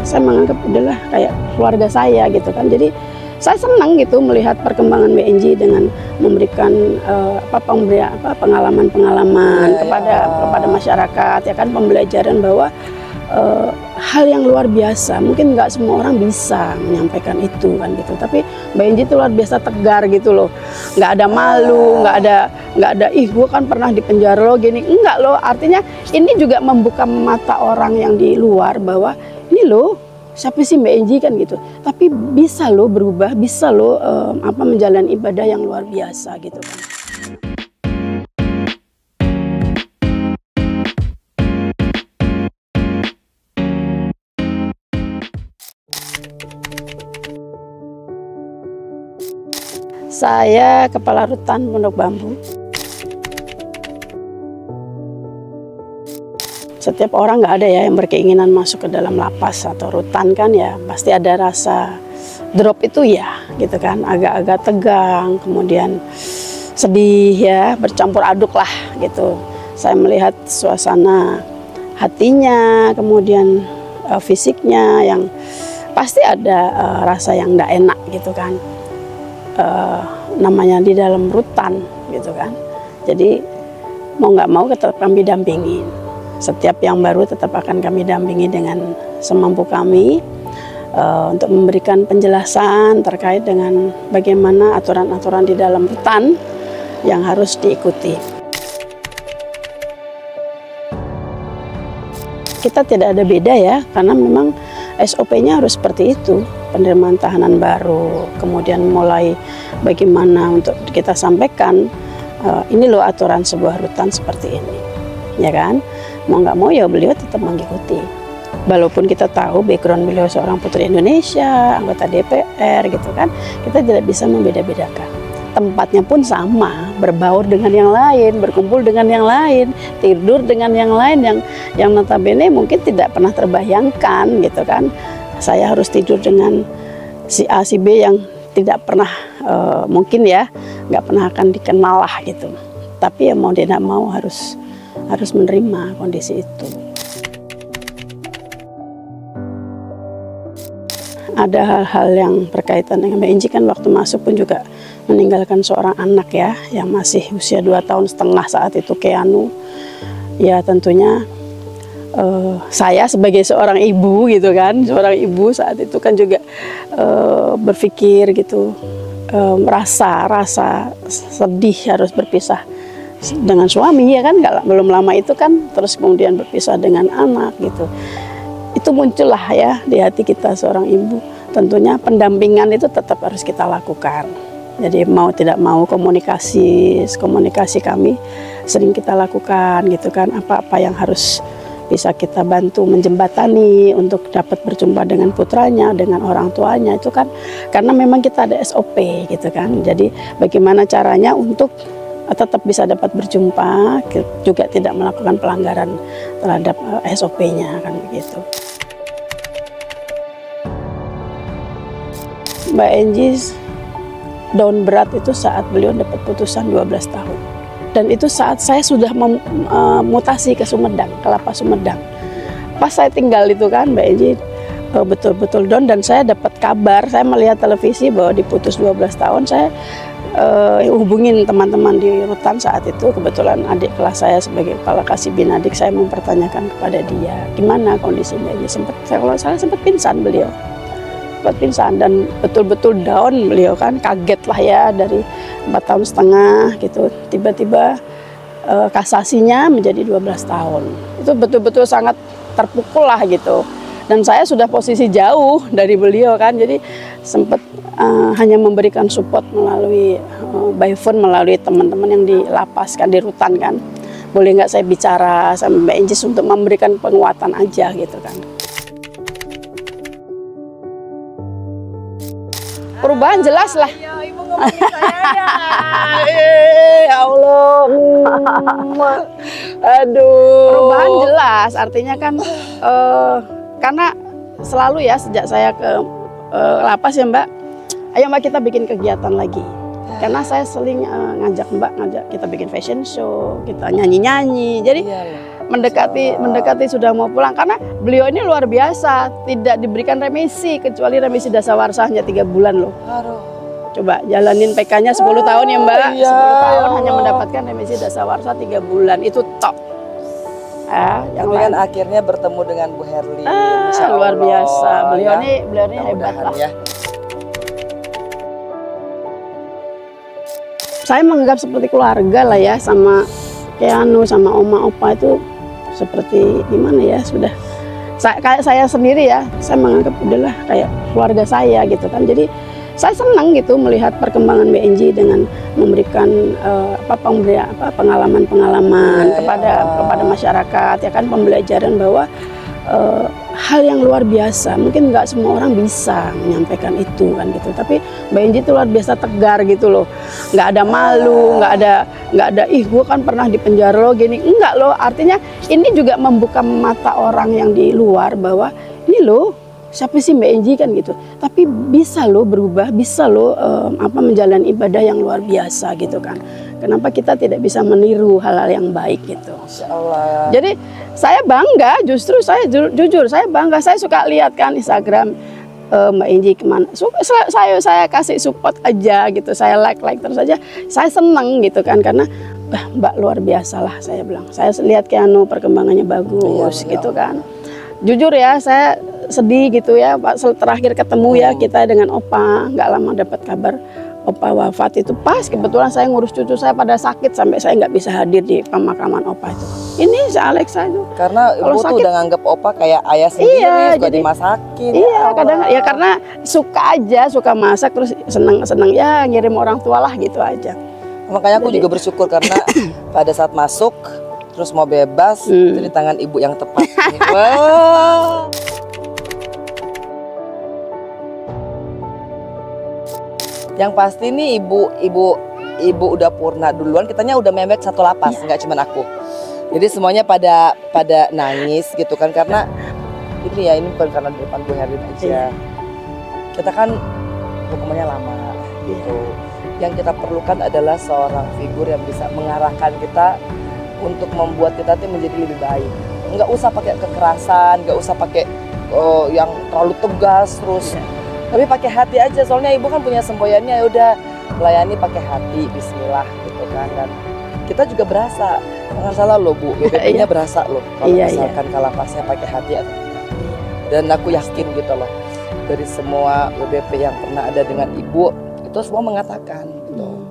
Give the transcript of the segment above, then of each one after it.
saya menganggap udahlah kayak keluarga saya gitu kan. Jadi saya senang gitu melihat perkembangan BNJ dengan memberikan pengalaman-pengalaman kepada masyarakat ya kan, pembelajaran bahwa hal yang luar biasa. Mungkin nggak semua orang bisa menyampaikan itu kan gitu, tapi BNJ itu luar biasa tegar gitu loh, nggak ada malu, nggak ada ih gue kan pernah di penjara loh gini, enggak loh. Artinya ini juga membuka mata orang yang di luar bahwa ini loh siapa sih BNJ kan gitu, tapi bisa loh berubah, bisa loh menjalani ibadah yang luar biasa gitu kan. Saya Kepala Rutan Pondok Bambu. Setiap orang nggak ada ya yang berkeinginan masuk ke dalam lapas atau rutan kan ya, pasti ada rasa drop itu ya gitu kan, agak-agak tegang, kemudian sedih ya, bercampur aduk lah gitu. Saya melihat suasana hatinya, kemudian fisiknya yang pasti ada rasa yang nggak enak gitu kan. Namanya di dalam rutan gitu kan, jadi mau nggak mau tetap kami dampingi. Setiap yang baru tetap akan kami dampingi dengan semampu kami untuk memberikan penjelasan terkait dengan bagaimana aturan-aturan di dalam rutan yang harus diikuti. Kita tidak ada beda ya, karena memang SOP-nya harus seperti itu. Penerimaan tahanan baru, kemudian mulai bagaimana untuk kita sampaikan, ini loh aturan sebuah rutan seperti ini, ya kan? Mau nggak mau ya beliau tetap mengikuti. Walaupun kita tahu background beliau seorang putri Indonesia, anggota DPR gitu kan, kita tidak bisa membeda-bedakan. Tempatnya pun sama, berbaur dengan yang lain, berkumpul dengan yang lain, tidur dengan yang lain yang notabene mungkin tidak pernah terbayangkan gitu kan. Saya harus tidur dengan si A, si B yang tidak pernah mungkin ya, nggak pernah akan dikenal lah gitu. Tapi ya mau tidak mau harus menerima kondisi itu. Ada hal-hal yang berkaitan dengan BNJ kan, waktu masuk pun juga meninggalkan seorang anak ya, yang masih usia 2,5 tahun saat itu, Keanu. Ya tentunya saya sebagai seorang ibu gitu kan, seorang ibu saat itu kan juga berpikir gitu, rasa sedih harus berpisah dengan suami ya kan, belum lama itu kan, terus kemudian berpisah dengan anak gitu. Itu muncullah ya di hati kita seorang ibu. Tentunya pendampingan itu tetap harus kita lakukan. Jadi mau tidak mau komunikasi kami sering kita lakukan gitu kan, apa-apa yang harus bisa kita bantu menjembatani untuk dapat berjumpa dengan putranya, dengan orang tuanya itu kan, karena memang kita ada SOP gitu kan. Jadi bagaimana caranya untuk tetap bisa dapat berjumpa, juga tidak melakukan pelanggaran terhadap SOP-nya kan begitu. Mbak Enji down berat itu saat beliau dapat putusan 12 tahun. Dan itu saat saya sudah mutasi ke Sumedang, ke Lapas Sumedang. Pas saya tinggal itu kan Mbak Enji betul-betul down, dan saya dapat kabar, saya melihat televisi bahwa diputus 12 tahun, saya hubungin teman-teman di rutan saat itu. Kebetulan adik kelas saya sebagai kepala Kasibin adik, saya mempertanyakan kepada dia gimana kondisi Mbak Enji. Kalau saya sempat pingsan beliau, sempat pingsan dan betul-betul down beliau kan, kaget lah ya, dari 4,5 tahun gitu, tiba-tiba kasasinya menjadi 12 tahun. Itu betul-betul sangat terpukul lah gitu. Dan saya sudah posisi jauh dari beliau kan, jadi sempat hanya memberikan support melalui by phone, melalui teman-teman yang di lapas kan, di rutan kan. Boleh nggak saya bicara sama Mbak Enji untuk memberikan penguatan aja gitu kan. Perubahan jelas lah. Ibu ngomongin saya Ya Allah. Aduh. Perubahan jelas, artinya kan karena selalu ya sejak saya ke lapas ya Mbak, ayo Mbak kita bikin kegiatan lagi. Karena saya sering ngajak kita bikin fashion show, kita nyanyi-nyanyi. Jadi mendekati sudah mau pulang, karena beliau ini luar biasa, tidak diberikan remisi kecuali remisi dasawarsa hanya 3 bulan loh. Aduh. Coba jalanin PK-nya 10 tahun ya Mbak, Iya, 10 tahun ya hanya Allah. mendapatkan remisi dasawarsa 3 bulan, itu top. Yang Tapi kan lain akhirnya bertemu dengan Bu Herlin. Masya luar Allah, biasa, beliau ya. ini hebat Mudah-mudahan lah. ya. Saya menganggap seperti keluarga lah ya, sama Keanu, sama oma opa itu seperti gimana ya, sudah kayak saya sendiri ya, saya menganggap udahlah kayak keluarga saya gitu kan. Jadi saya senang gitu melihat perkembangan BNJ dengan memberikan pengalaman-pengalaman Ya, kepada masyarakat ya kan, pembelajaran bahwa hal yang luar biasa, mungkin nggak semua orang bisa menyampaikan itu kan gitu, tapi BNJ itu luar biasa tegar gitu loh, nggak ada malu, nggak ada ih gue kan pernah di penjara lo gini, enggak loh, artinya ini juga membuka mata orang yang di luar bahwa ini loh siapa sih BNJ kan gitu, tapi bisa loh berubah, bisa loh menjalani ibadah yang luar biasa gitu kan. Kenapa kita tidak bisa meniru hal-hal yang baik gitu? Masya Allah. Jadi saya bangga, justru saya jujur saya bangga. Saya suka lihat kan Instagram Mbak Inji kemana. Saya kasih support aja gitu. Saya like terus aja. Saya seneng gitu kan, karena Mbak luar biasa lah saya bilang. Saya lihat Keanu perkembangannya bagus Iya, gitu kan. Jujur ya saya sedih gitu ya Pak. Terakhir ketemu ya kita dengan Opa, nggak lama dapat kabar Opa wafat. Itu pas kebetulan saya ngurus cucu saya pada sakit sampai saya nggak bisa hadir di pemakaman Opa itu. Ini si Alexa itu. Karena kalau ibu tuh sakit, udah nganggap Opa kayak ayah sendiri, iya, suka jadi dimasakin. iya, kadang ya karena suka aja, suka masak terus seneng ya ngirim orang tua lah gitu aja. Makanya aku juga bersyukur karena pada saat masuk terus mau bebas dari tangan ibu yang tepat. Wah. Yang pasti nih ibu udah purna duluan, kitanya udah memet satu lapas, nggak cuman aku. Jadi semuanya pada nangis gitu kan, karena ini bukan karena di depan Bu Herlin aja. Kita kan hukumannya lama gitu. Yang kita perlukan adalah seorang figur yang bisa mengarahkan kita untuk membuat kita tuh menjadi lebih baik. Nggak usah pakai kekerasan, nggak usah pakai yang terlalu tegas terus. Tapi pakai hati aja, soalnya ibu kan punya semboyannya, ya udah melayani pakai hati, bismillah gitu kan. Dan kita juga berasa, jangan salah loh Bu, BPP-nya berasa loh kalau misalkan kalapasnya pakai hati atau tidak. Dan aku yakin gitu loh, dari semua BPP yang pernah ada dengan ibu, itu semua mengatakan gitu.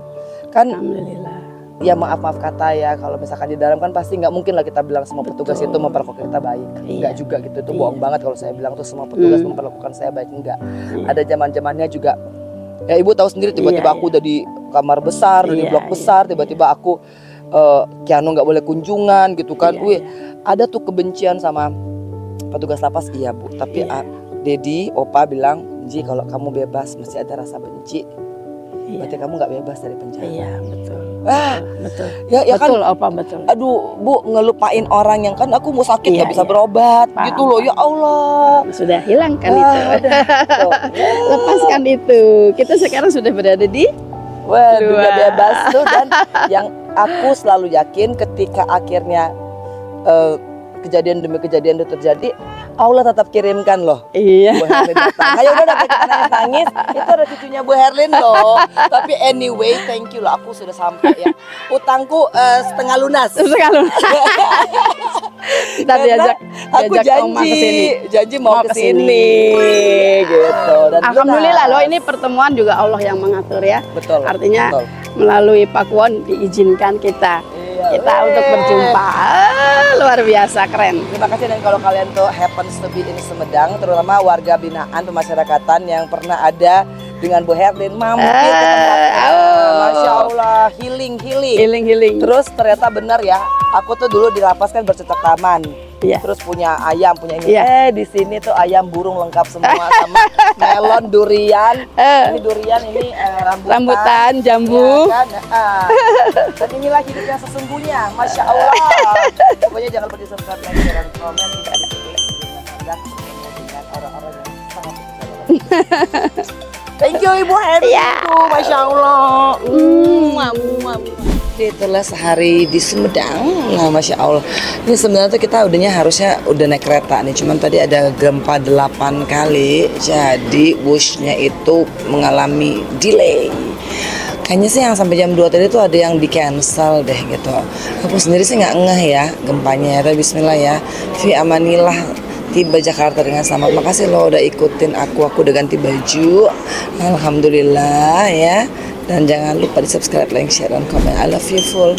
Kan Alhamdulillah. Ya maaf kata ya, kalau misalkan di dalam kan pasti nggak mungkin lah kita bilang semua petugas itu memperlakukan kita baik. Enggak juga gitu, itu bohong banget kalau saya bilang tuh semua petugas memperlakukan saya baik, enggak. Ada zaman-zamannya juga, ya ibu tahu sendiri, tiba-tiba aku udah di kamar besar, udah di blok besar, tiba-tiba aku Keanu nggak boleh kunjungan gitu kan. Ada tuh kebencian sama petugas lapas, iya Bu, tapi Dedi, Opa bilang, Ji kalau kamu bebas masih ada rasa benci, berarti kamu nggak bebas dari penjara. Iya betul. Betul. Ya betul, kan. Opa betul. Aduh Bu, ngelupain orang yang kan aku mau sakit nggak bisa iya. berobat Paham, gitu loh. Ya Allah. Sudah hilang kan itu. Lepaskan itu. Kita sekarang sudah berada di dunia bebas tuh. Dan yang aku selalu yakin ketika akhirnya kejadian demi kejadian itu terjadi, Allah tetap kirimkan loh. Iya. Bu Herlin datang. Ayo udah kita nangis, itu ada cucunya Bu Herlin loh. Tapi anyway, thank you loh, aku sudah sampai ya. Utangku setengah lunas. Kita diajak aku janji mau ke sini gitu. Dan alhamdulillah loh, ini pertemuan juga Allah yang mengatur ya. Betul. Artinya betul. melalui Pak Kwon diizinkan kita untuk berjumpa. Luar biasa, keren. Terima kasih. Dan kalau kalian tuh happens to be in Sumedang, terutama warga binaan pemasyarakatan yang pernah ada dengan Bu Herlin, mampir ke tempatnya. Masya Allah, healing. Terus ternyata benar ya, aku tuh dulu di lapas kan bercocok taman. Terus punya ayam, punya ini. Di sini tuh ayam burung lengkap semua, sama melon, durian. Ini durian, ini rambutan, jambu. Ya, kan? Dan inilah hidup yang sesungguhnya, Masya Allah. Pokoknya jangan lupa di subscribe, like, share, dan komen. Tidak ada dengan orang-orang yang sangat Thank you Ibu Herlin, Masya Allah. Itulah sehari di Sumedang. Nah, Masya Allah. Ini sebenarnya tuh kita harusnya udah naik kereta nih. Cuman tadi ada gempa 8 kali. Jadi busnya itu mengalami delay. Kayaknya sih yang sampai jam 2 tadi tuh ada yang di cancel deh gitu. Aku sendiri sih nggak ngeh ya gempanya. Tapi bismillah ya. Fi amanillah, tiba Jakarta dengan selamat. Makasih lo udah ikutin aku udah ganti baju. Alhamdulillah ya. Dan jangan lupa di subscribe, like, share, dan komen. I love you full.